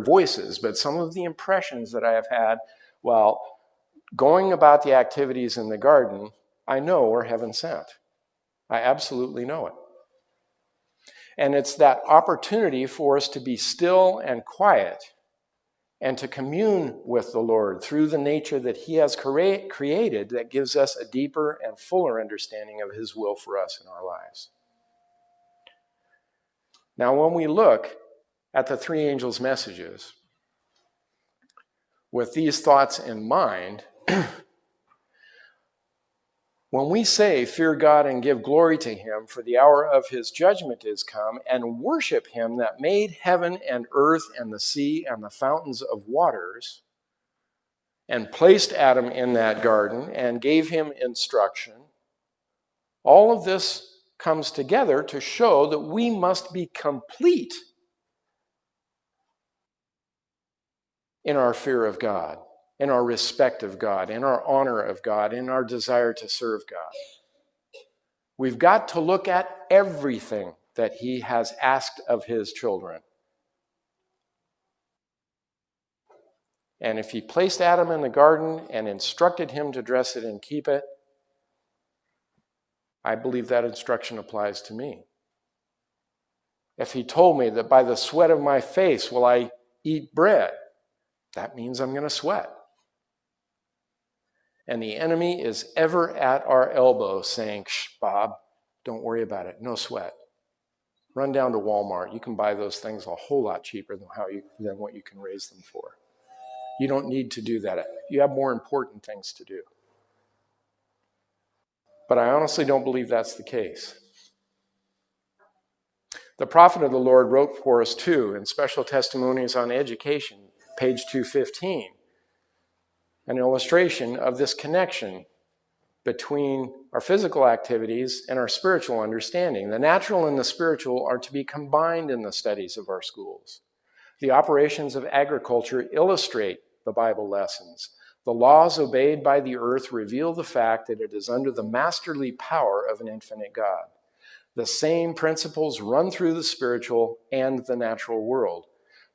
voices, but some of the impressions that I have had while going about the activities in the garden, I know are heaven sent. I absolutely know it. And it's that opportunity for us to be still and quiet and to commune with the Lord through the nature that He has created that gives us a deeper and fuller understanding of His will for us in our lives. Now, when we look at the three angels' messages with these thoughts in mind, when we say, fear God and give glory to Him, for the hour of His judgment is come, and worship Him that made heaven and earth and the sea and the fountains of waters, and placed Adam in that garden and gave him instruction, all of this comes together to show that we must be complete in our fear of God, in our respect of God, in our honor of God, in our desire to serve God. We've got to look at everything that He has asked of His children. And if He placed Adam in the garden and instructed him to dress it and keep it, I believe that instruction applies to me. If He told me that by the sweat of my face will I eat bread, that means I'm going to sweat. And the enemy is ever at our elbow saying, shh, Bob, don't worry about it. No sweat. Run down to Walmart. You can buy those things a whole lot cheaper than what you can raise them for. You don't need to do that. You have more important things to do. But I honestly don't believe that's the case. The prophet of the Lord wrote for us too in Special Testimonies on Education, page 215, an illustration of this connection between our physical activities and our spiritual understanding. The natural and the spiritual are to be combined in the studies of our schools. The operations of agriculture illustrate the Bible lessons. The laws obeyed by the earth reveal the fact that it is under the masterly power of an infinite God. The same principles run through the spiritual and the natural world.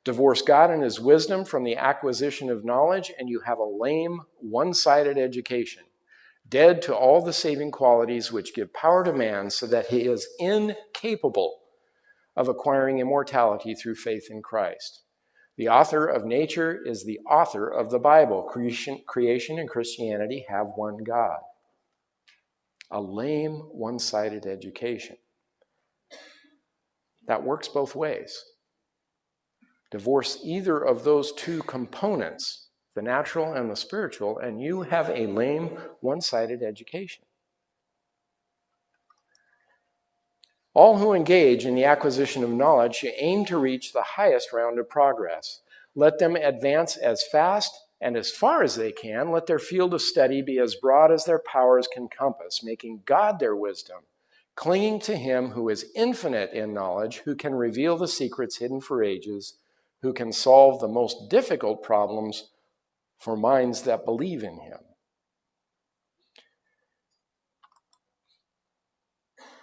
Divorce God and His wisdom from the acquisition of knowledge, and you have a lame, one-sided education, dead to all the saving qualities which give power to man so that he is incapable of acquiring immortality through faith in Christ. The author of nature is the author of the Bible. Creation and Christianity have one God. A lame, one-sided education. That works both ways. Divorce either of those two components, the natural and the spiritual, and you have a lame, one-sided education. All who engage in the acquisition of knowledge should aim to reach the highest round of progress. Let them advance as fast and as far as they can. Let their field of study be as broad as their powers can compass, making God their wisdom, clinging to Him who is infinite in knowledge, who can reveal the secrets hidden for ages, who can solve the most difficult problems for minds that believe in Him.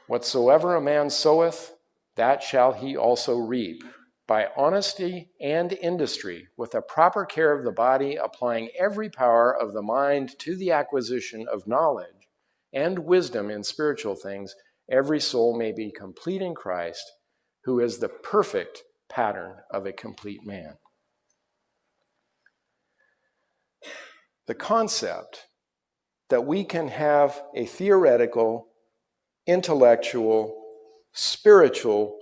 Whatsoever a man soweth, that shall he also reap. By honesty and industry, with a proper care of the body, applying every power of the mind to the acquisition of knowledge and wisdom in spiritual things, every soul may be complete in Christ, who is the perfect pattern of a complete man. The concept that we can have a theoretical, intellectual, spiritual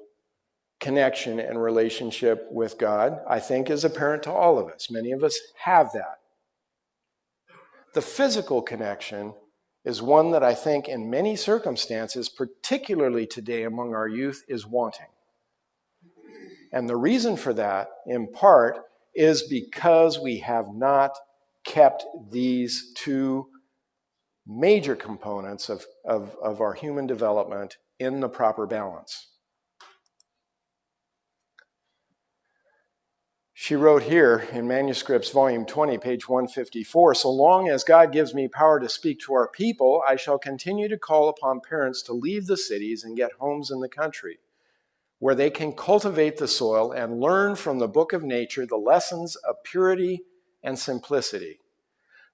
connection and relationship with God, I think, is apparent to all of us. Many of us have that. The physical connection is one that I think in many circumstances, particularly today among our youth, is wanting. And the reason for that, in part, is because we have not kept these two major components of our human development in the proper balance. She wrote here in Manuscripts, Volume 20, page 154, so long as God gives me power to speak to our people, I shall continue to call upon parents to leave the cities and get homes in the country, where they can cultivate the soil and learn from the book of nature the lessons of purity and simplicity.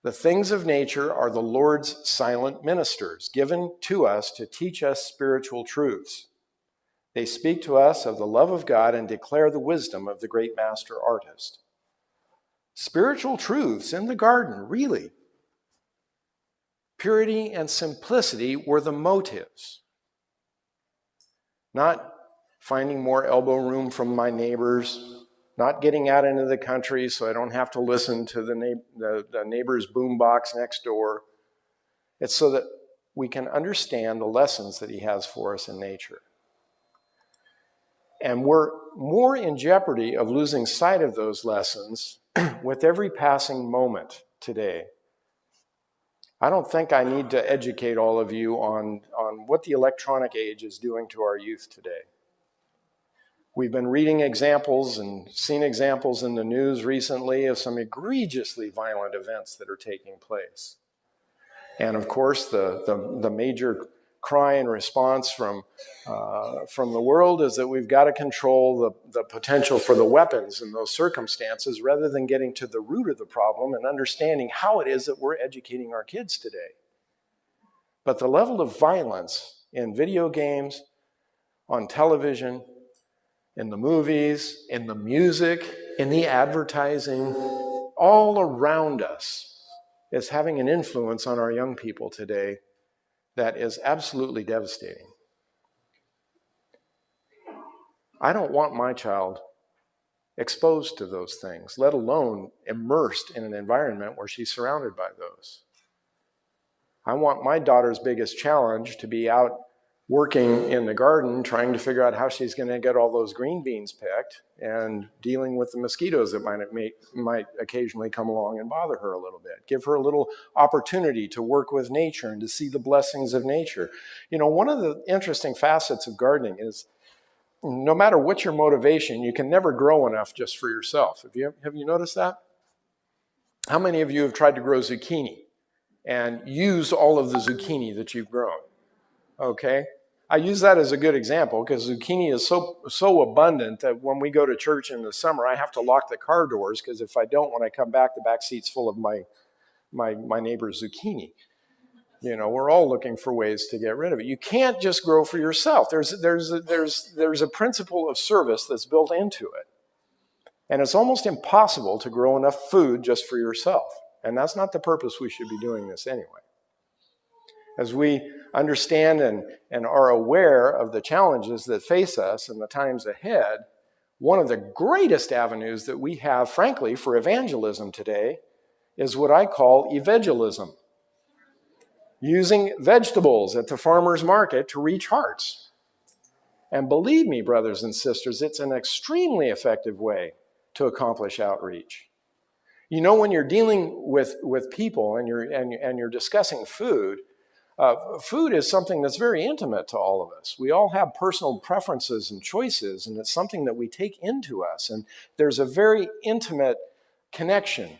The things of nature are the Lord's silent ministers, given to us to teach us spiritual truths. They speak to us of the love of God and declare the wisdom of the great master artist. Spiritual truths in the garden, really. Purity and simplicity were the motives. Not finding more elbow room from my neighbors, not getting out into the country so I don't have to listen to the neighbor's boombox next door. It's so that we can understand the lessons that he has for us in nature. And we're more in jeopardy of losing sight of those lessons with every passing moment today. I don't think I need to educate all of you on what the electronic age is doing to our youth today. We've been reading examples and seen examples in the news recently of some egregiously violent events that are taking place. And of course, the major cry and response from the world is that we've got to control the potential for the weapons in those circumstances rather than getting to the root of the problem and understanding how it is that we're educating our kids today. But the level of violence in video games, on television, in the movies, in the music, in the advertising, all around us is having an influence on our young people today that is absolutely devastating. I don't want my child exposed to those things, let alone immersed in an environment where she's surrounded by those. I want my daughter's biggest challenge to be out working in the garden, trying to figure out how she's going to get all those green beans picked and dealing with the mosquitoes that might occasionally come along and bother her a little bit. Give her a little opportunity to work with nature and to see the blessings of nature. You know, one of the interesting facets of gardening is no matter what your motivation, you can never grow enough just for yourself. Have you noticed that? How many of you have tried to grow zucchini and used all of the zucchini that you've grown? Okay. I use that as a good example because zucchini is so abundant that when we go to church in the summer, I have to lock the car doors because if I don't, when I come back, the back seat's full of my neighbor's zucchini. You know, we're all looking for ways to get rid of it. You can't just grow for yourself. There's a principle of service that's built into it. And it's almost impossible to grow enough food just for yourself. And that's not the purpose we should be doing this anyway. As we understand and are aware of the challenges that face us in the times ahead, one of the greatest avenues that we have, frankly, for evangelism today is what I call evangelism. Using vegetables at the farmer's market to reach hearts. And believe me, brothers and sisters, it's an extremely effective way to accomplish outreach. You know, when you're dealing with people and you're discussing food, food is something that's very intimate to all of us. We all have personal preferences and choices, and it's something that we take into us. And there's a very intimate connection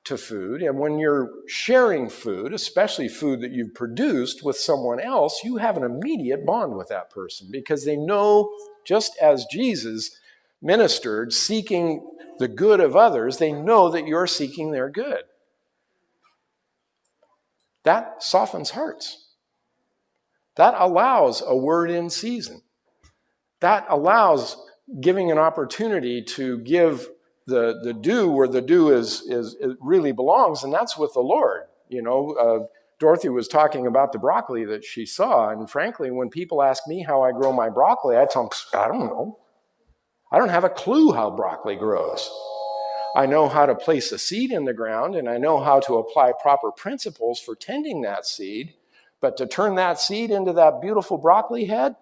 to food. And when you're sharing food, especially food that you've produced with someone else, you have an immediate bond with that person because they know, just as Jesus ministered, seeking the good of others, they know that you're seeking their good. That softens hearts. That allows a word in season. That allows giving an opportunity to give the due where the due it really belongs, and that's with the Lord. You know, Dorothy was talking about the broccoli that she saw, and frankly, when people ask me how I grow my broccoli, I tell them, I don't know. I don't have a clue how broccoli grows. I know how to place a seed in the ground, and I know how to apply proper principles for tending that seed, but to turn that seed into that beautiful broccoli head,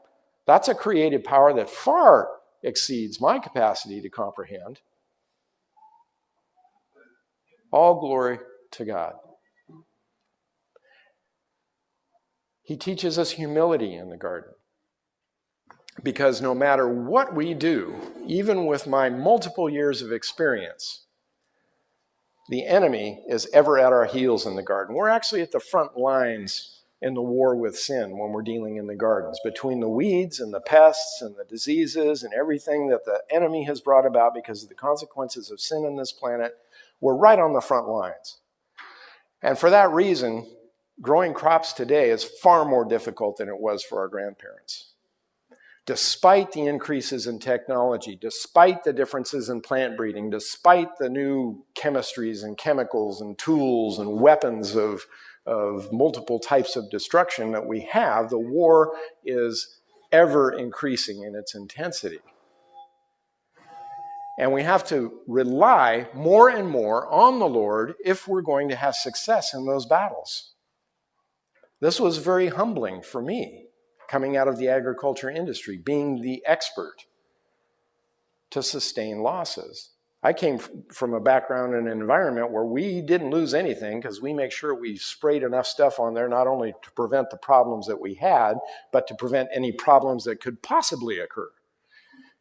that's a creative power that far exceeds my capacity to comprehend. All glory to God. He teaches us humility in the garden. Because no matter what we do, even with my multiple years of experience, the enemy is ever at our heels in the garden. We're actually at the front lines in the war with sin when we're dealing in the gardens. Between the weeds and the pests and the diseases and everything that the enemy has brought about because of the consequences of sin on this planet, we're right on the front lines. And for that reason, growing crops today is far more difficult than it was for our grandparents. Despite the increases in technology, despite the differences in plant breeding, despite the new chemistries and chemicals and tools and weapons of multiple types of destruction that we have, the war is ever increasing in its intensity. And we have to rely more and more on the Lord if we're going to have success in those battles. This was very humbling for me, coming out of the agriculture industry, being the expert to sustain losses. I came from a background and an environment where we didn't lose anything because we make sure we sprayed enough stuff on there not only to prevent the problems that we had, but to prevent any problems that could possibly occur.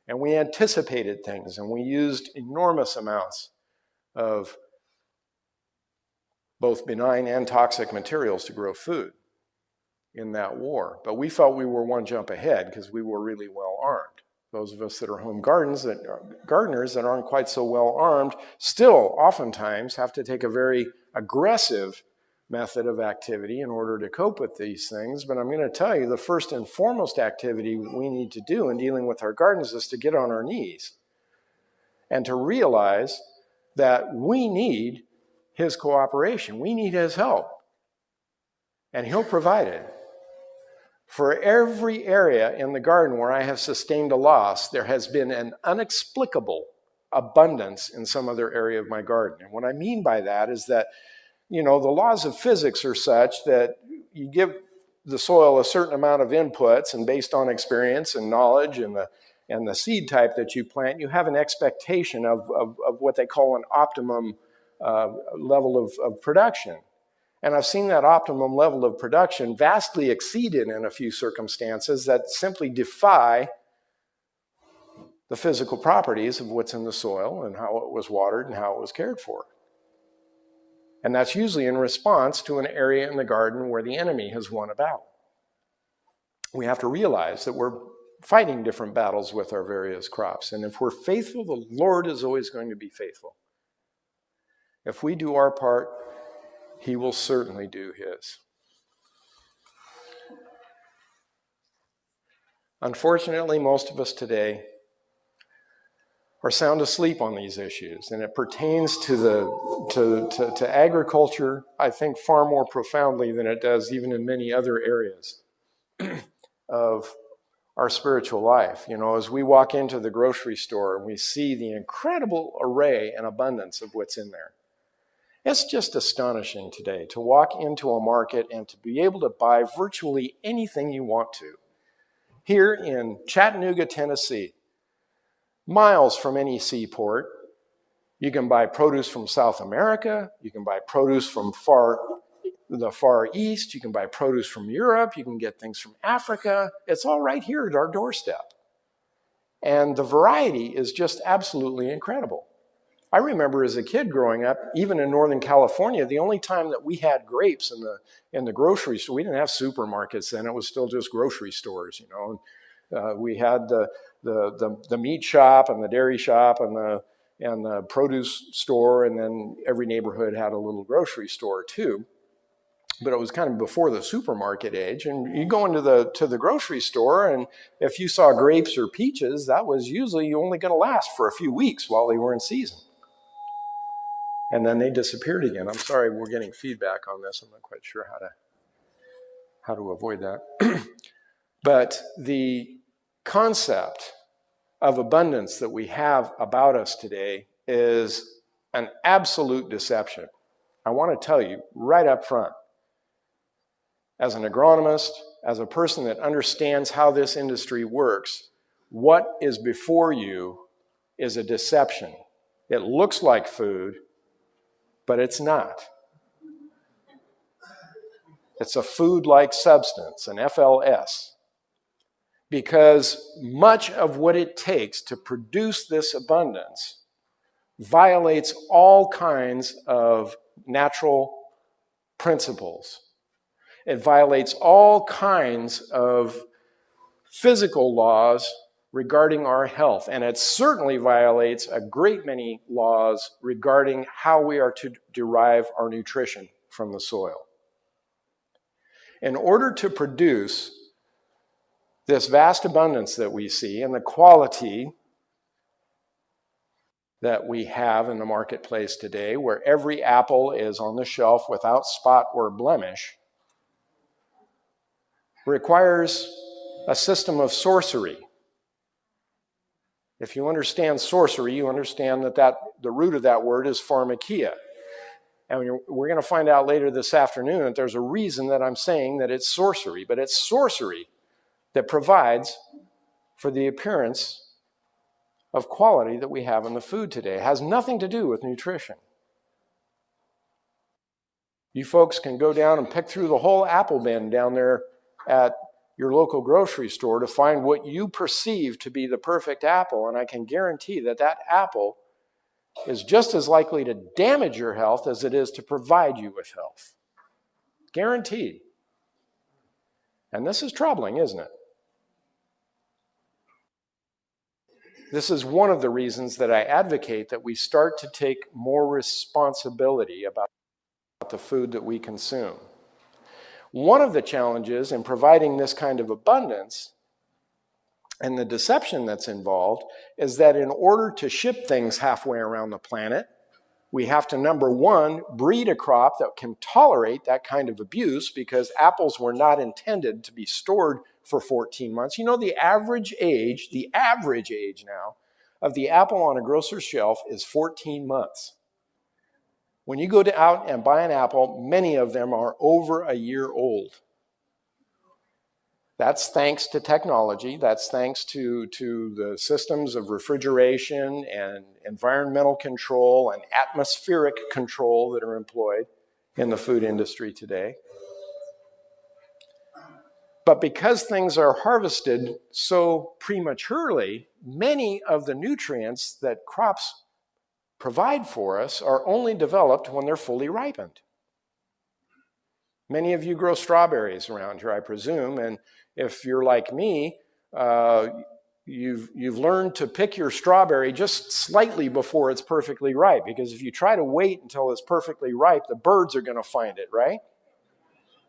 And we anticipated things, and we used enormous amounts of both benign and toxic materials to grow food in that war. But we felt we were one jump ahead because we were really well armed. Those of us that are home gardeners that aren't quite so well armed still oftentimes have to take a very aggressive method of activity in order to cope with these things. But I'm going to tell you, the first and foremost activity we need to do in dealing with our gardens is to get on our knees and to realize that we need his cooperation. We need his help. And he'll provide it. For every area in the garden where I have sustained a loss, there has been an inexplicable abundance in some other area of my garden. And what I mean by that is that, the laws of physics are such that you give the soil a certain amount of inputs, and based on experience and knowledge and the seed type that you plant, you have an expectation of what they call an optimum level of production. And I've seen that optimum level of production vastly exceeded in a few circumstances that simply defy the physical properties of what's in the soil and how it was watered and how it was cared for. And that's usually in response to an area in the garden where the enemy has won a battle. We have to realize that we're fighting different battles with our various crops. And if we're faithful, the Lord is always going to be faithful. If we do our part, he will certainly do his. Unfortunately, most of us today are sound asleep on these issues, and it pertains to agriculture, I think, far more profoundly than it does even in many other areas of our spiritual life. As we walk into the grocery store and we see the incredible array and abundance of what's in there. It's just astonishing today to walk into a market and to be able to buy virtually anything you want to. Here in Chattanooga, Tennessee, miles from any seaport, you can buy produce from South America, you can buy produce from the Far East, you can buy produce from Europe, you can get things from Africa. It's all right here at our doorstep. And the variety is just absolutely incredible. I remember as a kid growing up, even in Northern California, the only time that we had grapes in the grocery store, we didn't have supermarkets then, it was still just grocery stores, we had the meat shop and the dairy shop and the produce store, and then every neighborhood had a little grocery store too. But it was kind of before the supermarket age, and you go into the grocery store, and if you saw grapes or peaches, that was usually only going to last for a few weeks while they were in season. And then they disappeared again. I'm sorry, we're getting feedback on this. I'm not quite sure how to avoid that. But the concept of abundance that we have about us today is an absolute deception. I want to tell you right up front, as an agronomist, as a person that understands how this industry works, what is before you is a deception. It looks like food, but it's not. It's a food-like substance, an FLS, because much of what it takes to produce this abundance violates all kinds of natural principles. It violates all kinds of physical laws regarding our health, and it certainly violates a great many laws regarding how we are to derive our nutrition from the soil. In order to produce this vast abundance that we see and the quality that we have in the marketplace today, where every apple is on the shelf without spot or blemish, requires a system of sorcery. If you understand sorcery, you understand that the root of that word is pharmakia. And we're going to find out later this afternoon that there's a reason that I'm saying that it's sorcery, but it's sorcery that provides for the appearance of quality that we have in the food today. It has nothing to do with nutrition. You folks can go down and pick through the whole apple bin down there at your local grocery store to find what you perceive to be the perfect apple, and I can guarantee that that apple is just as likely to damage your health as it is to provide you with health. Guaranteed. And this is troubling, isn't it? This is one of the reasons that I advocate that we start to take more responsibility about the food that we consume. One of the challenges in providing this kind of abundance and the deception that's involved is that in order to ship things halfway around the planet, we have to, number one, breed a crop that can tolerate that kind of abuse, because apples were not intended to be stored for 14 months. You know, the average age now of the apple on a grocer's shelf is 14 months. When you go out and buy an apple, many of them are over a year old. That's thanks to technology. That's thanks to the systems of refrigeration and environmental control and atmospheric control that are employed in the food industry today. But because things are harvested so prematurely, many of the nutrients that crops provide for us are only developed when they're fully ripened. Many of you grow strawberries around here, I presume, and if you're like me, you've learned to pick your strawberry just slightly before it's perfectly ripe, because if you try to wait until it's perfectly ripe, the birds are going to find it, right?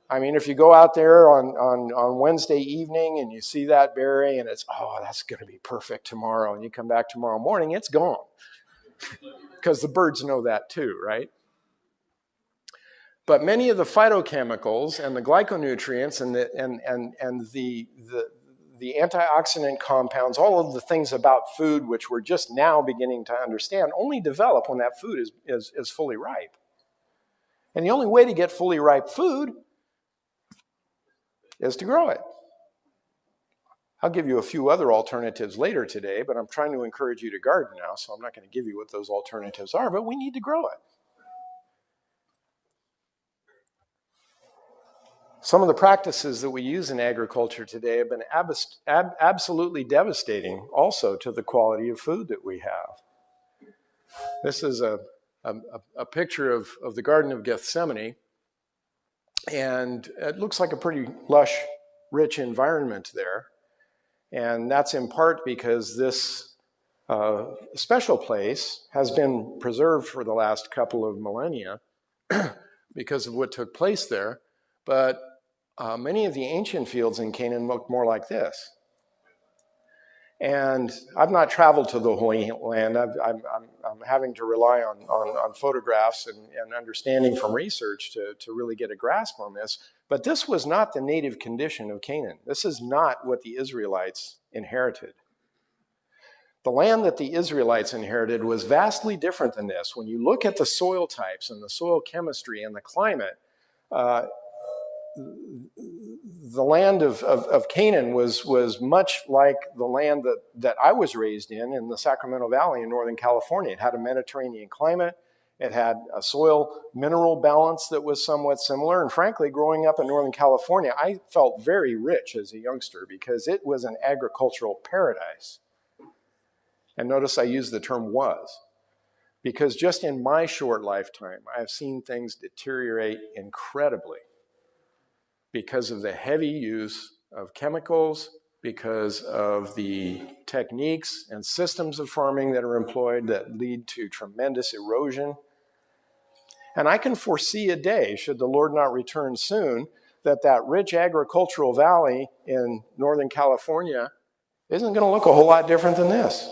I mean, if you go out there on Wednesday evening and you see that berry and it's, oh, that's going to be perfect tomorrow, and you come back tomorrow morning, it's gone. Because the birds know that too, right? But many of the phytochemicals and the glyconutrients and the antioxidant compounds, all of the things about food which we're just now beginning to understand, only develop when that food is fully ripe. And the only way to get fully ripe food is to grow it. I'll give you a few other alternatives later today, but I'm trying to encourage you to garden now, so I'm not going to give you what those alternatives are, but we need to grow it. Some of the practices that we use in agriculture today have been absolutely devastating also to the quality of food that we have. This is a picture of the Garden of Gethsemane, and it looks like a pretty lush, rich environment there. And that's in part because this special place has been preserved for the last couple of millennia because of what took place there. But many of the ancient fields in Canaan looked more like this. And I've not traveled to the Holy Land. I'm having to rely on photographs and understanding from research to really get a grasp on this. But this was not the native condition of Canaan. This is not what the Israelites inherited. The land that the Israelites inherited was vastly different than this. When you look at the soil types and the soil chemistry and the climate, the land of Canaan was much like the land that I was raised in the Sacramento Valley in Northern California. It had a Mediterranean climate. It had a soil mineral balance that was somewhat similar. And frankly, growing up in Northern California, I felt very rich as a youngster because it was an agricultural paradise. And notice I use the term was, because just in my short lifetime, I have seen things deteriorate incredibly. because of the heavy use of chemicals, because of the techniques and systems of farming that are employed that lead to tremendous erosion. And I can foresee a day, should the Lord not return soon, that rich agricultural valley in Northern California isn't going to look a whole lot different than this.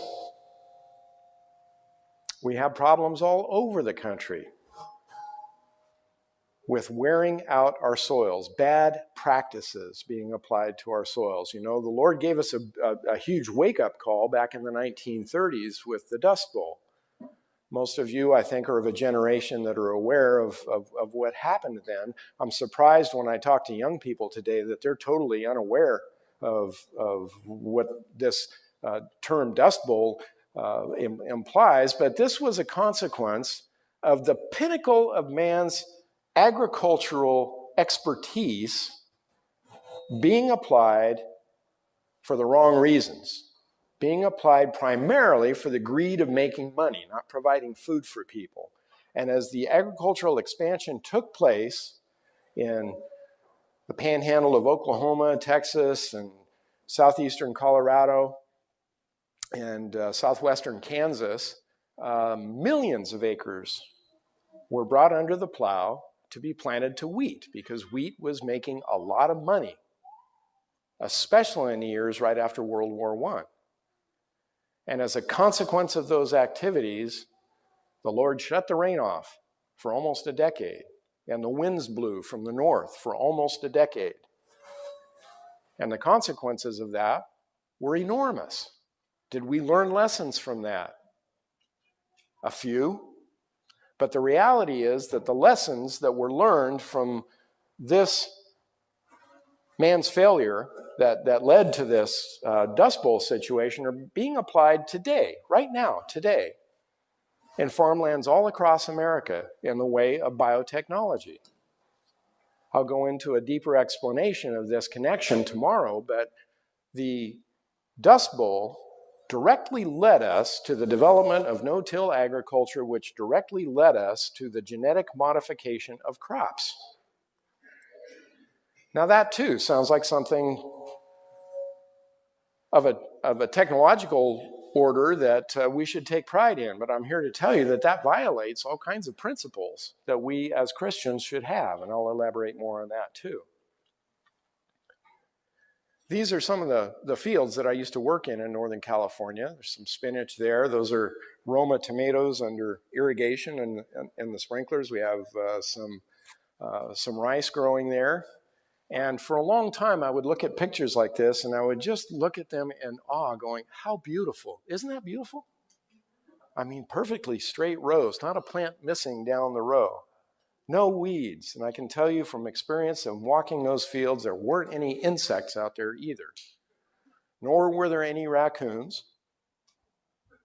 We have problems all over the country with wearing out our soils, bad practices being applied to our soils. You know, the Lord gave us a huge wake-up call back in the 1930s with the Dust Bowl. Most of you, I think, are of a generation that are aware of what happened then. I'm surprised when I talk to young people today that they're totally unaware of what this term Dust Bowl implies, but this was a consequence of the pinnacle of man's agricultural expertise being applied for the wrong reasons, being applied primarily for the greed of making money, not providing food for people. And as the agricultural expansion took place in the panhandle of Oklahoma, Texas, and southeastern Colorado, and southwestern Kansas, millions of acres were brought under the plow to be planted to wheat, because wheat was making a lot of money, especially in the years right after World War I. And as a consequence of those activities, the Lord shut the rain off for almost a decade, and the winds blew from the north for almost a decade. And the consequences of that were enormous. Did we learn lessons from that? A few. But the reality is that the lessons that were learned from this man's failure that led to this Dust Bowl situation are being applied today, right now, today, in farmlands all across America in the way of biotechnology. I'll go into a deeper explanation of this connection tomorrow, but the Dust Bowl directly led us to the development of no-till agriculture, which directly led us to the genetic modification of crops. Now that too sounds like something of a technological order that we should take pride in, but I'm here to tell you that violates all kinds of principles that we as Christians should have, and I'll elaborate more on that too. These are some of the fields that I used to work in Northern California. There's some spinach there. Those are Roma tomatoes under irrigation and the sprinklers. We have some rice growing there. And for a long time, I would look at pictures like this, and I would just look at them in awe, going, how beautiful. Isn't that beautiful? I mean, perfectly straight rows, not a plant missing down the row. No weeds, and I can tell you from experience of walking those fields, there weren't any insects out there either. Nor were there any raccoons,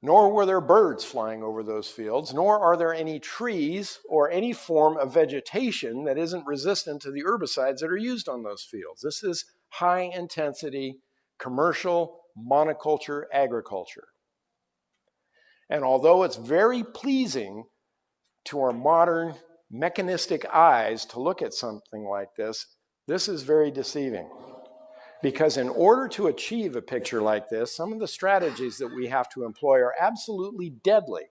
nor were there birds flying over those fields, nor are there any trees or any form of vegetation that isn't resistant to the herbicides that are used on those fields. This is high-intensity, commercial, monoculture agriculture. And although it's very pleasing to our modern mechanistic eyes to look at something like this, this is very deceiving. Because in order to achieve a picture like this, some of the strategies that we have to employ are absolutely deadly.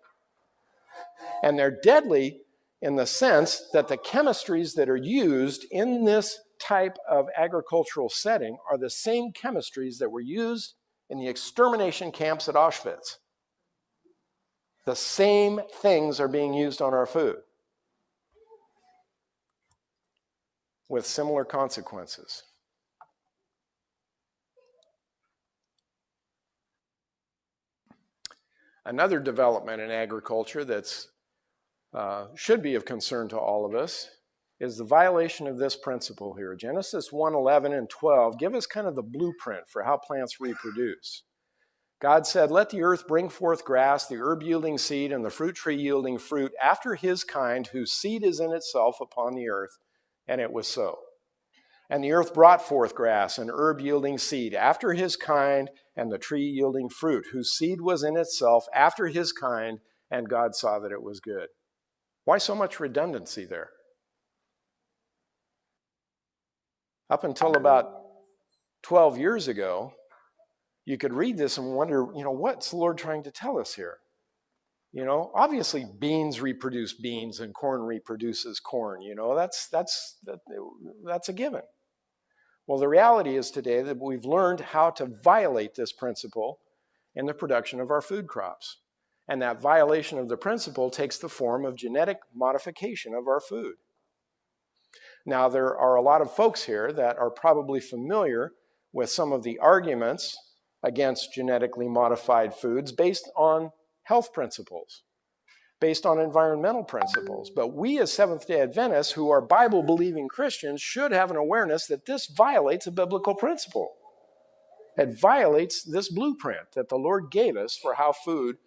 And they're deadly in the sense that the chemistries that are used in this type of agricultural setting are the same chemistries that were used in the extermination camps at Auschwitz. The same things are being used on our food, with similar consequences. Another development in agriculture that's should be of concern to all of us is the violation of this principle here. Genesis 1:11 and 12 give us kind of the blueprint for how plants reproduce. God said, "Let the earth bring forth grass, the herb yielding seed, and the fruit tree yielding fruit after his kind, whose seed is in itself upon the earth." And it was so. And the earth brought forth grass and herb yielding seed after his kind, and the tree yielding fruit, whose seed was in itself after his kind, and God saw that it was good. Why so much redundancy there? Up until about 12 years ago, you could read this and wonder, what's the Lord trying to tell us here? Obviously beans reproduce beans and corn reproduces corn. That's a given. Well, the reality is today that we've learned how to violate this principle in the production of our food crops. And that violation of the principle takes the form of genetic modification of our food. Now, there are a lot of folks here that are probably familiar with some of the arguments against genetically modified foods based on health principles, based on environmental principles. But we as Seventh-day Adventists, who are Bible-believing Christians, should have an awareness that this violates a biblical principle. It violates this blueprint that the Lord gave us for how food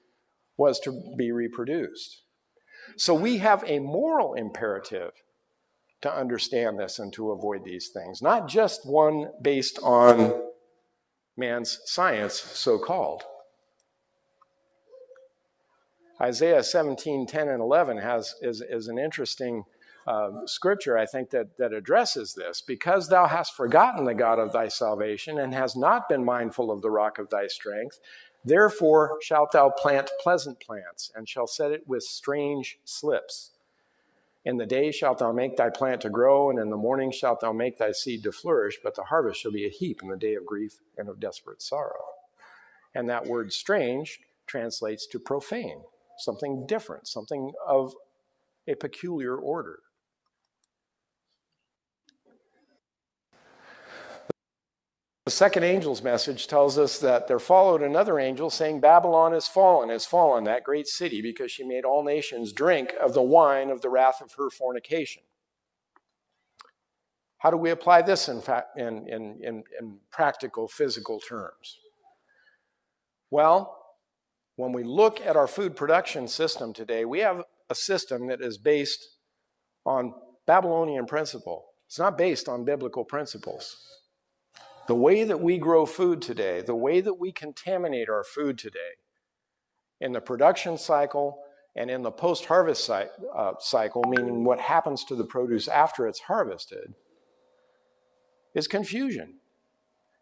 was to be reproduced. So we have a moral imperative to understand this and to avoid these things, not just one based on man's science, so-called. Isaiah 17, 10, and 11 is an interesting scripture, I think, that addresses this. Because thou hast forgotten the God of thy salvation and hast not been mindful of the rock of thy strength, therefore shalt thou plant pleasant plants and shall set it with strange slips. In the day shalt thou make thy plant to grow, and in the morning shalt thou make thy seed to flourish, but the harvest shall be a heap in the day of grief and of desperate sorrow. And that word strange translates to profane, something different, something of a peculiar order. The second angel's message tells us that there followed another angel saying, Babylon is fallen, that great city, because she made all nations drink of the wine of the wrath of her fornication. How do we apply this in practical, physical terms? Well, when we look at our food production system today, we have a system that is based on Babylonian principle. It's not based on biblical principles. The way that we grow food today, the way that we contaminate our food today, in the production cycle and in the post-harvest cycle, meaning what happens to the produce after it's harvested, is confusion.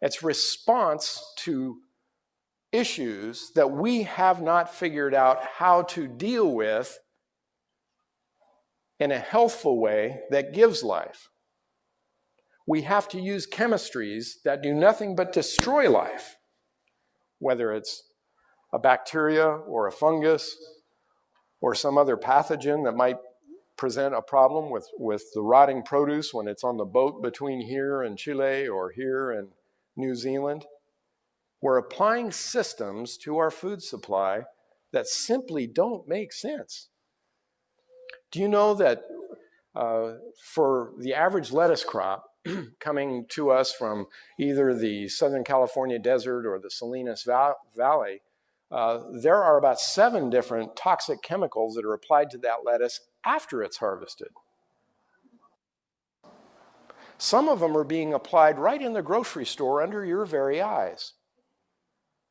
It's response to issues that we have not figured out how to deal with in a healthful way that gives life. We have to use chemistries that do nothing but destroy life, whether it's a bacteria or a fungus or some other pathogen that might present a problem with the rotting produce when it's on the boat between here and Chile or here and New Zealand. We're applying systems to our food supply that simply don't make sense. Do you know that for the average lettuce crop coming to us from either the Southern California desert or the Salinas Valley, there are about 7 different toxic chemicals that are applied to that lettuce after it's harvested. Some of them are being applied right in the grocery store under your very eyes.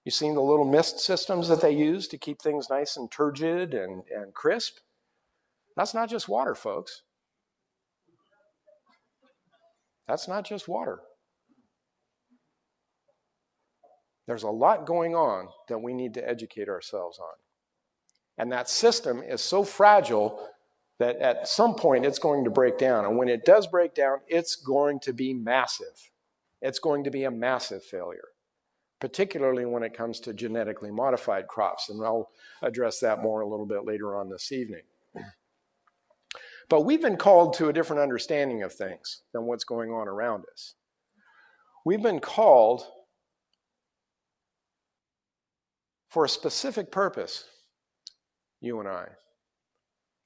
You've seen the little mist systems that they use to keep things nice and turgid and crisp? That's not just water, folks. That's not just water. There's a lot going on that we need to educate ourselves on. And that system is so fragile that at some point it's going to break down. And when it does break down, it's going to be massive. It's going to be a massive failure, particularly when it comes to genetically modified crops. And I'll address that more a little bit later on this evening. But we've been called to a different understanding of things than what's going on around us. We've been called for a specific purpose, you and I.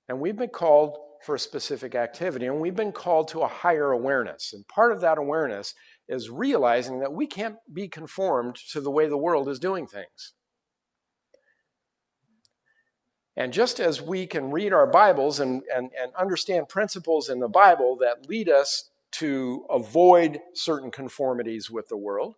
And we've been called for a specific activity, and we've been called to a higher awareness. And part of that awareness is realizing that we can't be conformed to the way the world is doing things. And just as we can read our Bibles and understand principles in the Bible that lead us to avoid certain conformities with the world,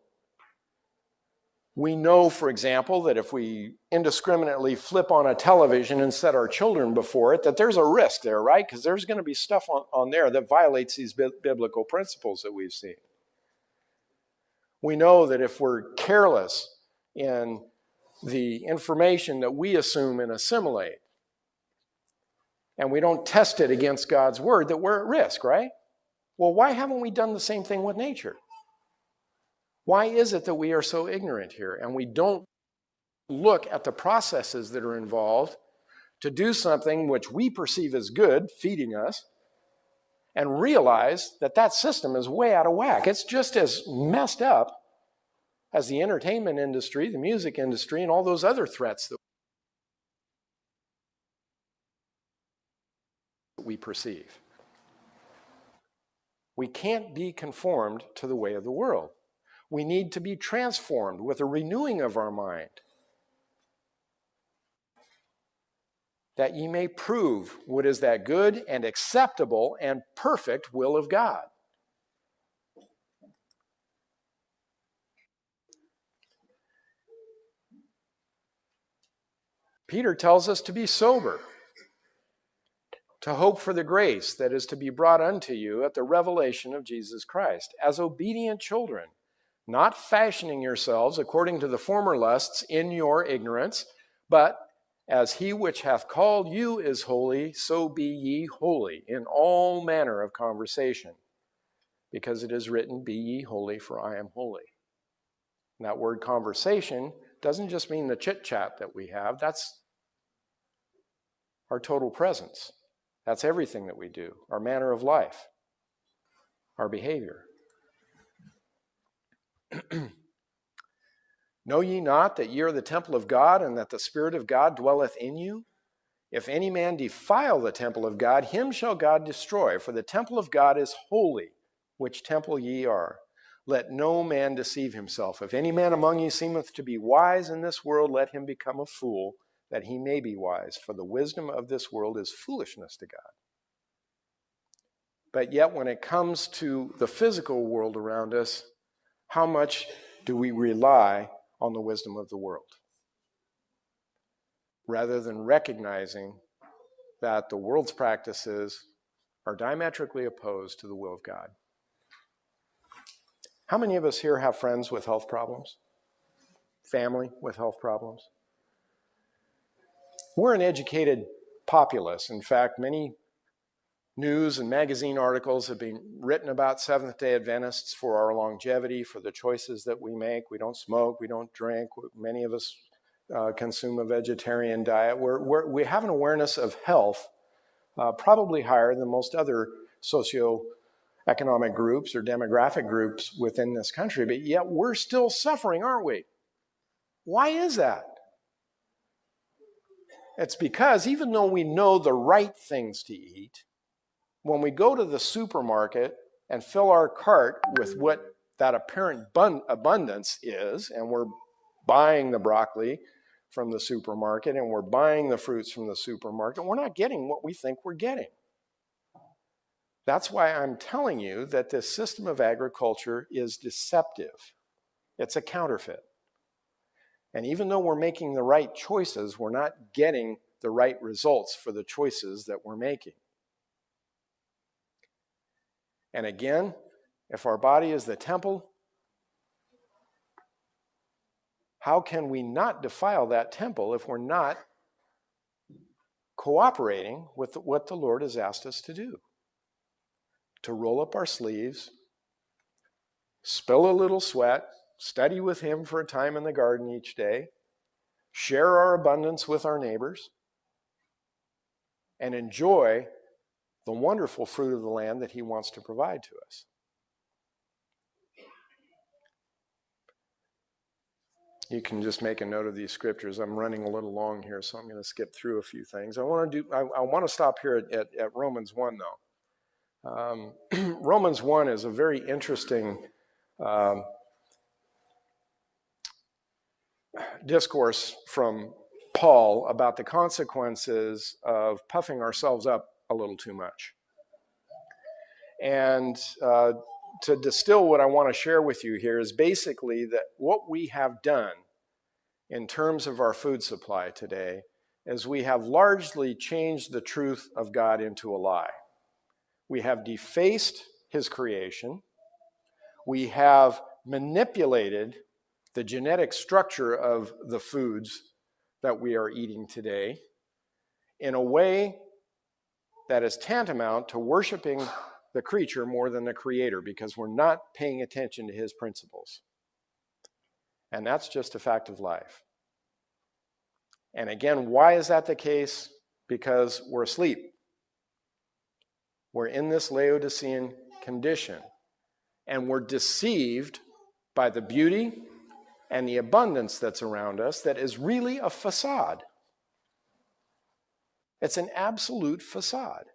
we know, for example, that if we indiscriminately flip on a television and set our children before it, that there's a risk there, right? Because there's going to be stuff on there that violates these biblical principles that we've seen. We know that if we're careless in the information that we assume and assimilate, and we don't test it against God's word, that we're at risk, right? Well, why haven't we done the same thing with nature? Why is it that we are so ignorant here and we don't look at the processes that are involved to do something which we perceive as good, feeding us, and realize that that system is way out of whack? It's just as messed up as the entertainment industry, the music industry, and all those other threats that we perceive. We can't be conformed to the way of the world. We need to be transformed with a renewing of our mind, that ye may prove what is that good and acceptable and perfect will of God. Peter tells us to be sober, to hope for the grace that is to be brought unto you at the revelation of Jesus Christ, as obedient children, not fashioning yourselves according to the former lusts in your ignorance, but as he which hath called you is holy, so be ye holy in all manner of conversation, because it is written, be ye holy, for I am holy. And that word conversation doesn't just mean the chit-chat that we have. That's our total presence. That's everything that we do, our manner of life, our behavior. Know ye not that ye are the temple of God, and that the Spirit of God dwelleth in you? If any man defile the temple of God, him shall God destroy. For the temple of God is holy, which temple ye are. Let no man deceive himself. If any man among you seemeth to be wise in this world, let him become a fool, that he may be wise. For the wisdom of this world is foolishness to God. But yet when it comes to the physical world around us, how much do we rely on the wisdom of the world, rather than recognizing that the world's practices are diametrically opposed to the will of God? How many of us here have friends with health problems? Family with health problems? We're an educated populace. In fact, many news and magazine articles have been written about Seventh-day Adventists for our longevity, for the choices that we make. We don't smoke, we don't drink. Many of us consume a vegetarian diet. We have an awareness of health probably higher than most other socioeconomic groups or demographic groups within this country, but yet we're still suffering, aren't we? Why is that? It's because even though we know the right things to eat, when we go to the supermarket and fill our cart with what that apparent abundance is, and we're buying the broccoli from the supermarket and we're buying the fruits from the supermarket, we're not getting what we think we're getting. That's why I'm telling you that this system of agriculture is deceptive. It's a counterfeit. And even though we're making the right choices, we're not getting the right results for the choices that we're making. And again, if our body is the temple, how can we not defile that temple if we're not cooperating with what the Lord has asked us to do? To roll up our sleeves, spill a little sweat, study with Him for a time in the garden each day, share our abundance with our neighbors, and enjoy the wonderful fruit of the land that He wants to provide to us. You can just make a note of these scriptures. I'm running a little long here, so I'm going to skip through a few things. I want to stop here at Romans 1, though. Romans 1 is a very interesting discourse from Paul about the consequences of puffing ourselves up a little too much. And to distill what I want to share with you here is basically that what we have done in terms of our food supply today is we have largely changed the truth of God into a lie. We have defaced His creation. We have manipulated the genetic structure of the foods that we are eating today in a way that is tantamount to worshiping the creature more than the creator, because we're not paying attention to his principles. And that's just a fact of life. And again, why is that the case? Because we're asleep. We're in this Laodicean condition, and we're deceived by the beauty and the abundance that's around us that is really a facade. It's an absolute facade.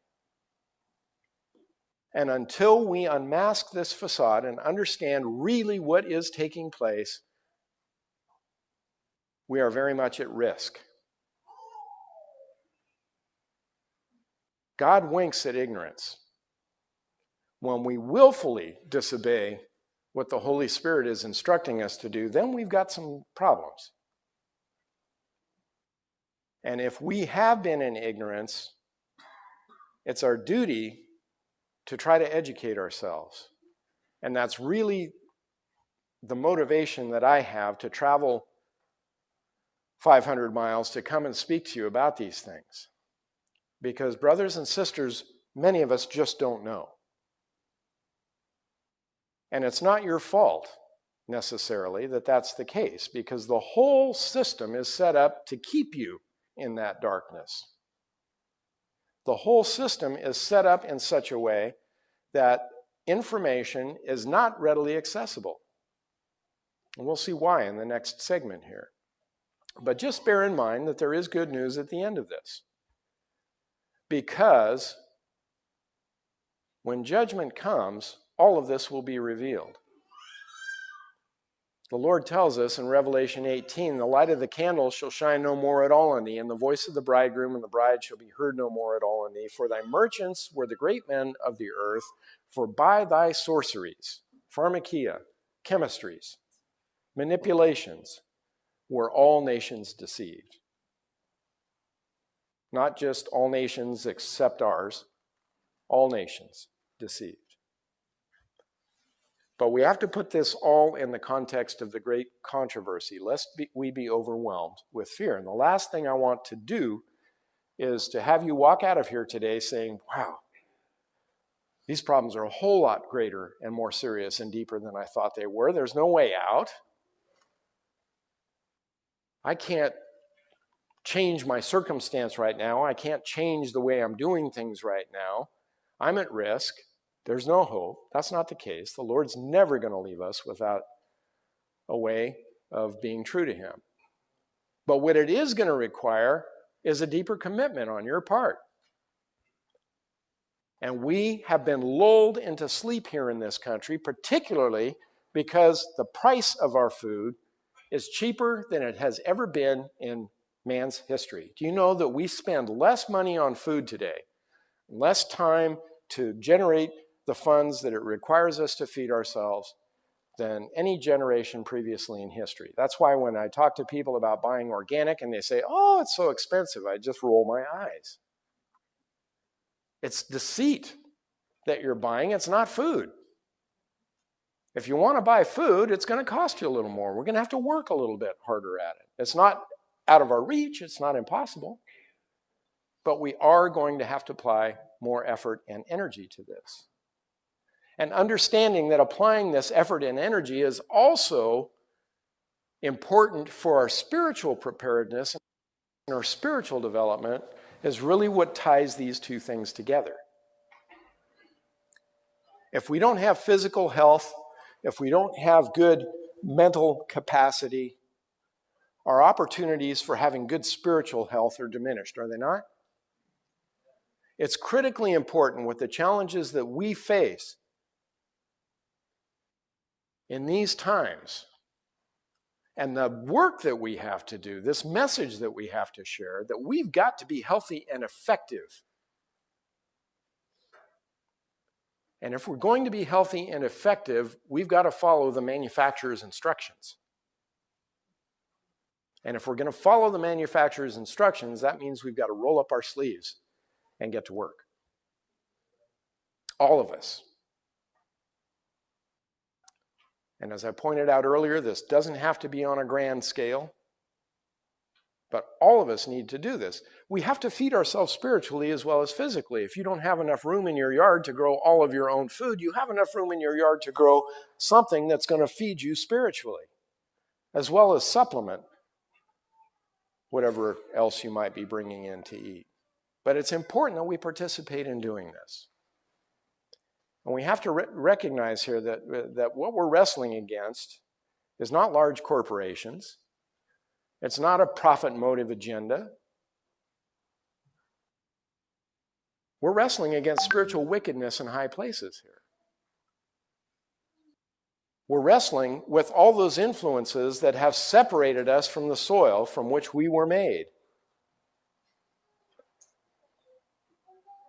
And until we unmask this facade and understand really what is taking place, we are very much at risk. God winks at ignorance. When we willfully disobey what the Holy Spirit is instructing us to do, then we've got some problems. And if we have been in ignorance, it's our duty to try to educate ourselves. And that's really the motivation that I have to travel 500 miles to come and speak to you about these things. Because brothers and sisters, many of us just don't know. And it's not your fault necessarily that that's the case, because the whole system is set up to keep you in that darkness. The whole system is set up in such a way that information is not readily accessible. And we'll see why in the next segment here. But just bear in mind that there is good news at the end of this. Because when judgment comes, all of this will be revealed. The Lord tells us in Revelation 18, the light of the candle shall shine no more at all in thee, and the voice of the bridegroom and the bride shall be heard no more at all in thee. For thy merchants were the great men of the earth, for by thy sorceries, pharmakia, chemistries, manipulations, were all nations deceived. Not just all nations except ours, all nations deceived. But we have to put this all in the context of the great controversy, lest we be overwhelmed with fear. And the last thing I want to do is to have you walk out of here today saying, wow, these problems are a whole lot greater and more serious and deeper than I thought they were. There's no way out. I can't change my circumstance right now. I can't change the way I'm doing things right now. I'm at risk. There's no hope. That's not the case. The Lord's never going to leave us without a way of being true to him. But what it is going to require is a deeper commitment on your part. And we have been lulled into sleep here in this country, particularly because the price of our food is cheaper than it has ever been in man's history. Do you know that we spend less money on food today, less time to generate the funds that it requires us to feed ourselves than any generation previously in history? That's why when I talk to people about buying organic and they say, oh, it's so expensive, I just roll my eyes. It's deceit that you're buying. It's not food. If you want to buy food, it's going to cost you a little more. We're going to have to work a little bit harder at it. It's not out of our reach. It's not impossible. But we are going to have to apply more effort and energy to this. And understanding that applying this effort and energy is also important for our spiritual preparedness and our spiritual development is really what ties these two things together. If we don't have physical health, if we don't have good mental capacity, our opportunities for having good spiritual health are diminished, are they not? It's critically important with the challenges that we face in these times and the work that we have to do, this message that we have to share, that we've got to be healthy and effective. And if we're going to be healthy and effective, we've got to follow the manufacturer's instructions. And if we're going to follow the manufacturer's instructions, that means we've got to roll up our sleeves and get to work. All of us. And as I pointed out earlier, this doesn't have to be on a grand scale, but all of us need to do this. We have to feed ourselves spiritually as well as physically. If you don't have enough room in your yard to grow all of your own food, you have enough room in your yard to grow something that's going to feed you spiritually, as well as supplement whatever else you might be bringing in to eat. But it's important that we participate in doing this. And we have to recognize here that what we're wrestling against is not large corporations. It's not a profit motive agenda. We're wrestling against spiritual wickedness in high places here. We're wrestling with all those influences that have separated us from the soil from which we were made.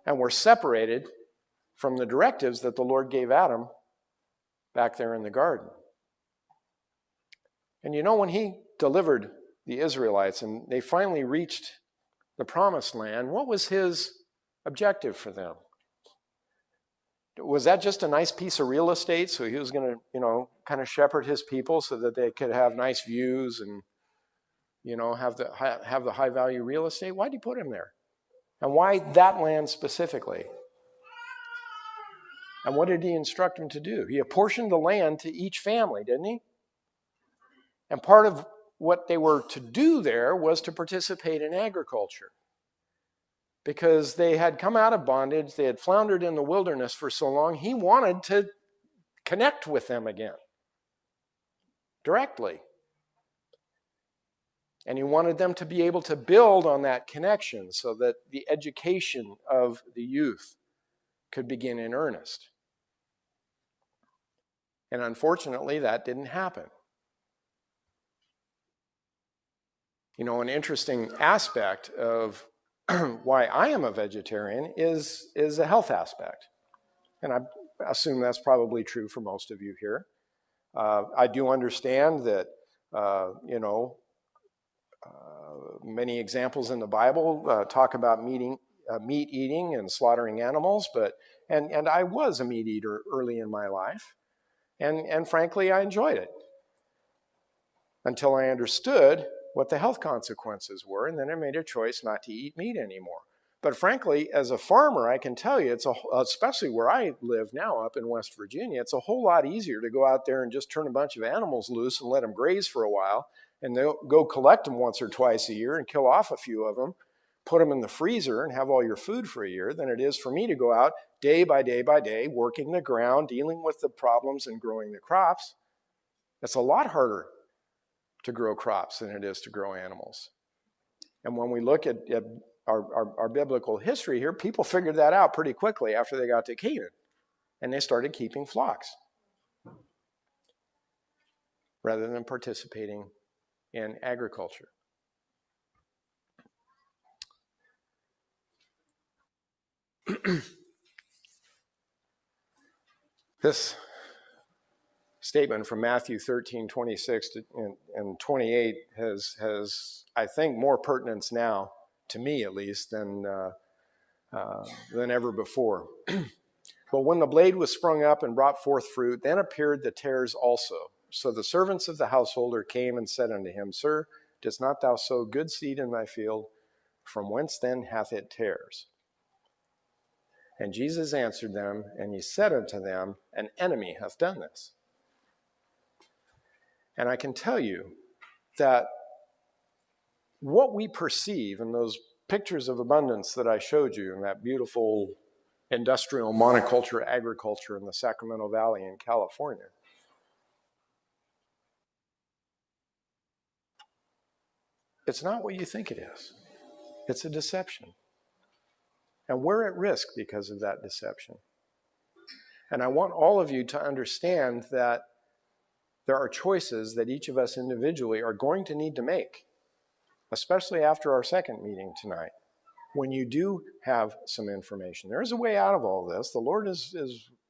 And we're separated from the directives that the Lord gave Adam back there in the garden. And you know, when he delivered the Israelites and they finally reached the promised land, what was his objective for them? Was that just a nice piece of real estate so he was going to, kind of shepherd his people so that they could have nice views and, have the high value real estate? Why did he put him there? And why that land specifically? And what did he instruct him to do? He apportioned the land to each family, didn't he? And part of what they were to do there was to participate in agriculture. Because they had come out of bondage, they had floundered in the wilderness for so long, he wanted to connect with them again, directly. And he wanted them to be able to build on that connection so that the education of the youth could begin in earnest. And unfortunately, that didn't happen. An interesting aspect of why I am a vegetarian is a health aspect. And I assume that's probably true for most of you here. I do understand that, many examples in the Bible talk about meat eating and slaughtering animals, and I was a meat eater early in my life, and frankly, I enjoyed it until I understood what the health consequences were, and then I made a choice not to eat meat anymore. But frankly, as a farmer, I can tell you, especially where I live now up in West Virginia, it's a whole lot easier to go out there and just turn a bunch of animals loose and let them graze for a while, and they'll go collect them once or twice a year and kill off a few of them, put them in the freezer and have all your food for a year, than it is for me to go out day by day by day, working the ground, dealing with the problems and growing the crops. It's a lot harder to grow crops than it is to grow animals. And when we look at our biblical history here, people figured that out pretty quickly after they got to Canaan. And they started keeping flocks rather than participating in agriculture. This statement from Matthew 13:26 and 28 has, I think, more pertinence now, to me at least, than ever before. But when the blade was sprung up and brought forth fruit, then appeared the tares also. So the servants of the householder came and said unto him, Sir, dost not thou sow good seed in thy field? From whence then hath it tares? And Jesus answered them, and he said unto them, An enemy hath done this. And I can tell you that what we perceive in those pictures of abundance that I showed you in that beautiful industrial monoculture agriculture in the Sacramento Valley in California, it's not what you think it is. It's a deception. And we're at risk because of that deception. And I want all of you to understand that there are choices that each of us individually are going to need to make, especially after our second meeting tonight, when you do have some information. There is a way out of all this. The Lord is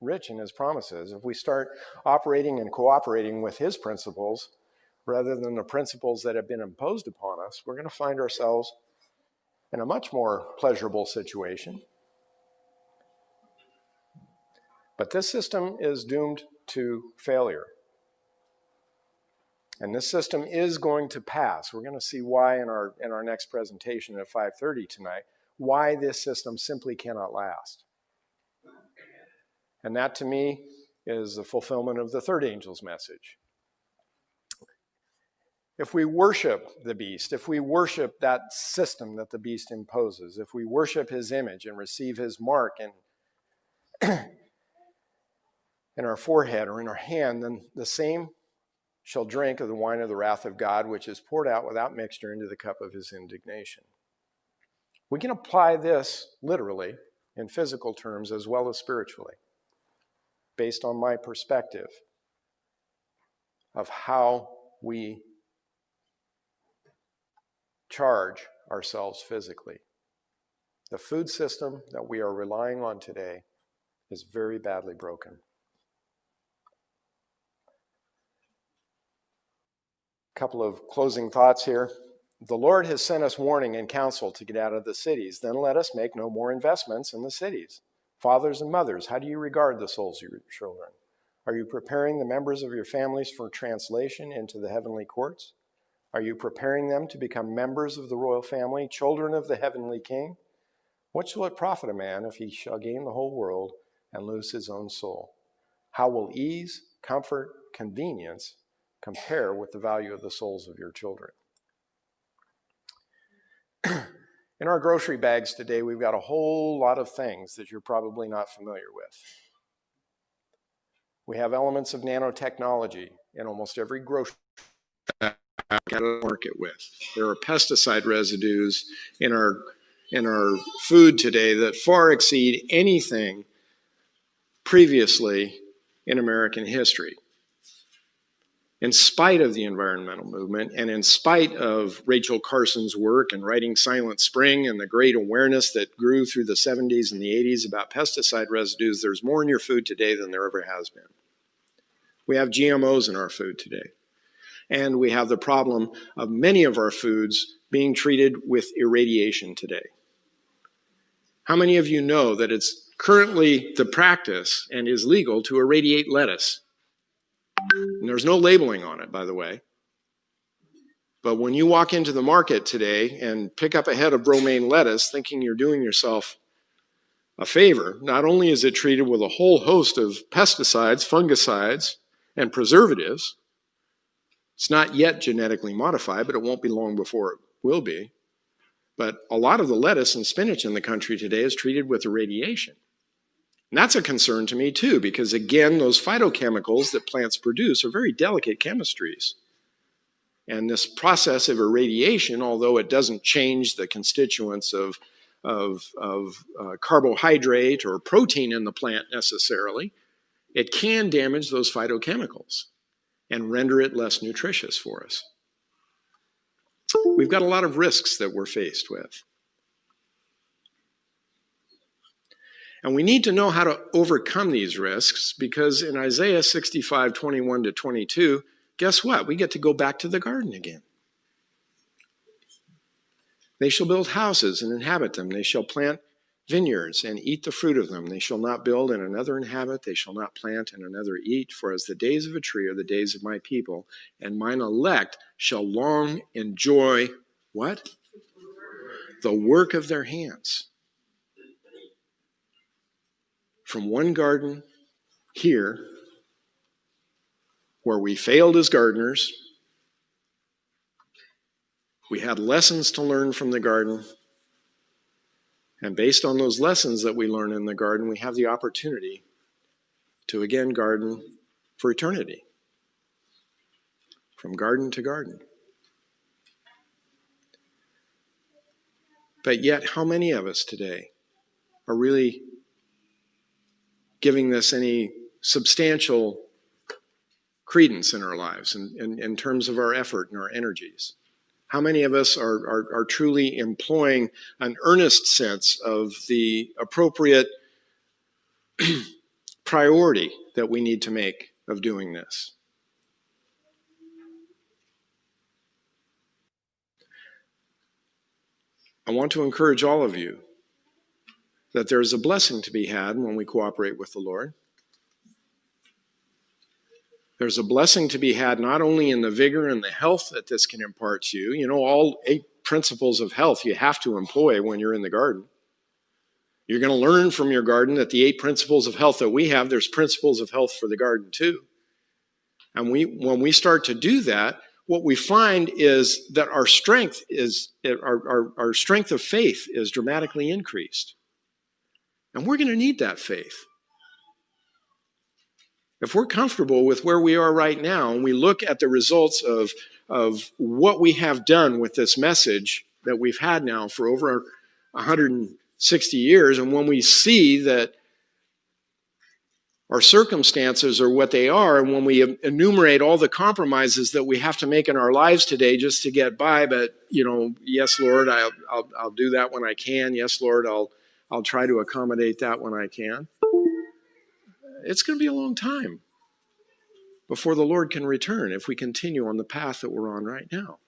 rich in his promises. If we start operating and cooperating with his principles rather than the principles that have been imposed upon us, we're going to find ourselves in a much more pleasurable situation. But this system is doomed to failure. And this system is going to pass. We're going to see why in our next presentation at 5:30 tonight, why this system simply cannot last. And that, to me, is the fulfillment of the third angel's message. If we worship the beast, if we worship that system that the beast imposes, if we worship his image and receive his mark in our forehead or in our hand, then the same shall drink of the wine of the wrath of God, which is poured out without mixture into the cup of his indignation. We can apply this literally in physical terms as well as spiritually, based on my perspective of how we charge ourselves physically. The food system that we are relying on today is very badly broken. A couple of closing thoughts here. The Lord has sent us warning and counsel to get out of the cities. Then let us make no more investments in the cities. Fathers and mothers, how do you regard the souls of your children? Are you preparing the members of your families for translation into the heavenly courts? Are you preparing them to become members of the royal family, children of the heavenly King? What shall it profit a man if he shall gain the whole world and lose his own soul? How will ease, comfort, convenience compare with the value of the souls of your children? In our grocery bags today, we've got a whole lot of things that you're probably not familiar with. We have elements of nanotechnology in almost every grocery bag to market with. There are pesticide residues in our food today that far exceed anything previously in American history. In spite of the environmental movement and in spite of Rachel Carson's work and writing Silent Spring and the great awareness that grew through the 70s and the 80s about pesticide residues, there's more in your food today than there ever has been. We have GMOs in our food today. And we have the problem of many of our foods being treated with irradiation today. How many of you know that it's currently the practice and is legal to irradiate lettuce? And there's no labeling on it, by the way. But when you walk into the market today and pick up a head of romaine lettuce thinking you're doing yourself a favor, not only is it treated with a whole host of pesticides, fungicides, and preservatives, it's not yet genetically modified, but it won't be long before it will be. But a lot of the lettuce and spinach in the country today is treated with irradiation. And that's a concern to me too, because again, those phytochemicals that plants produce are very delicate chemistries. And this process of irradiation, although it doesn't change the constituents of carbohydrate or protein in the plant necessarily, it can damage those phytochemicals and render it less nutritious for us. We've got a lot of risks that we're faced with. And we need to know how to overcome these risks, because in Isaiah 65, 21 to 22, guess what? We get to go back to the garden again. They shall build houses and inhabit them. They shall plant vineyards and eat the fruit of them. They shall not build and another inhabit. They shall not plant and another eat. For as the days of a tree are the days of my people, and mine elect shall long enjoy what? The work of their hands. From one garden here, where we failed as gardeners, we had lessons to learn from the garden, and based on those lessons that we learn in the garden, we have the opportunity to again garden for eternity, from garden to garden. But yet, how many of us today are really giving this any substantial credence in our lives in terms of our effort and our energies? How many of us are truly employing an earnest sense of the appropriate priority that we need to make of doing this? I want to encourage all of you that there's a blessing to be had when we cooperate with the Lord. There's a blessing to be had not only in the vigor and the health that this can impart to you. You know, all 8 principles of health you have to employ when you're in the garden. You're going to learn from your garden that the 8 principles of health that we have, there's principles of health for the garden too. And when we start to do that, what we find is that our strength of faith is dramatically increased. And we're going to need that faith. If we're comfortable with where we are right now, and we look at the results of what we have done with this message that we've had now for over 160 years, and when we see that our circumstances are what they are, and when we enumerate all the compromises that we have to make in our lives today just to get by, but, you know, yes, Lord, I'll do that when I can. Yes, Lord, I'll try to accommodate that when I can. It's going to be a long time before the Lord can return if we continue on the path that we're on right now.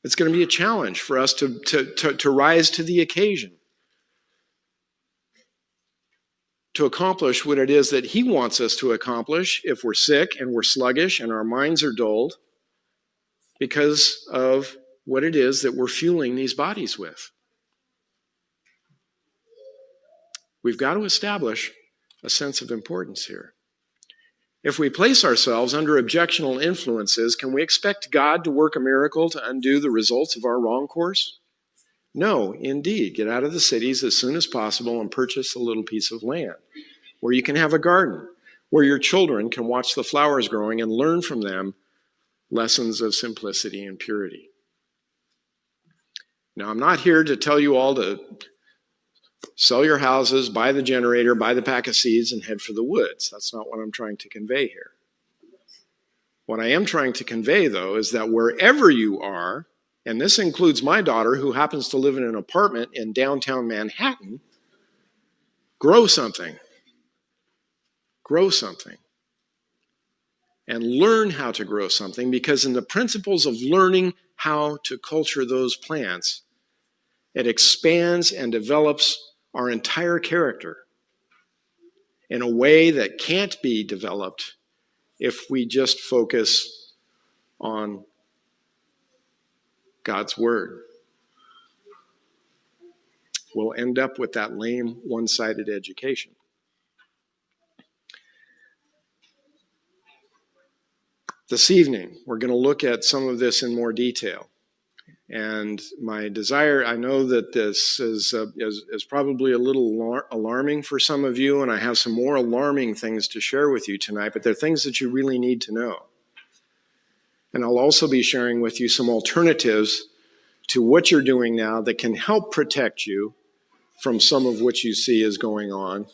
It's going to be a challenge for us to rise to the occasion, to accomplish what it is that He wants us to accomplish if we're sick and we're sluggish and our minds are dulled because of what it is that we're fueling these bodies with. We've got to establish a sense of importance here. If we place ourselves under objectional influences, can we expect God to work a miracle to undo the results of our wrong course? No, indeed. Get out of the cities as soon as possible and purchase a little piece of land where you can have a garden, where your children can watch the flowers growing and learn from them lessons of simplicity and purity. Now, I'm not here to tell you all to sell your houses, buy the generator, buy the pack of seeds, and head for the woods. That's not what I'm trying to convey here. What I am trying to convey, though, is that wherever you are, and this includes my daughter, who happens to live in an apartment in downtown Manhattan, grow something. Grow something. And learn how to grow something, because in the principles of learning how to culture those plants, it expands and develops our entire character in a way that can't be developed if we just focus on God's Word. We'll end up with that lame, one-sided education. This evening, we're going to look at some of this in more detail. And my desire, I know that this is probably a little alarming for some of you, and I have some more alarming things to share with you tonight, but they're things that you really need to know. And I'll also be sharing with you some alternatives to what you're doing now that can help protect you from some of what you see is going on.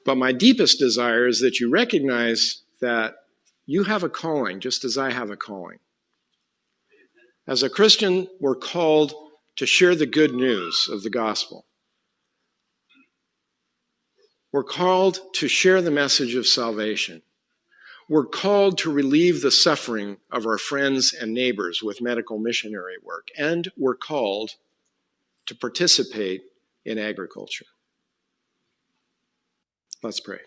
But my deepest desire is that you recognize that you have a calling, just as I have a calling. As a Christian, we're called to share the good news of the gospel. We're called to share the message of salvation. We're called to relieve the suffering of our friends and neighbors with medical missionary work. And we're called to participate in agriculture. Let's pray.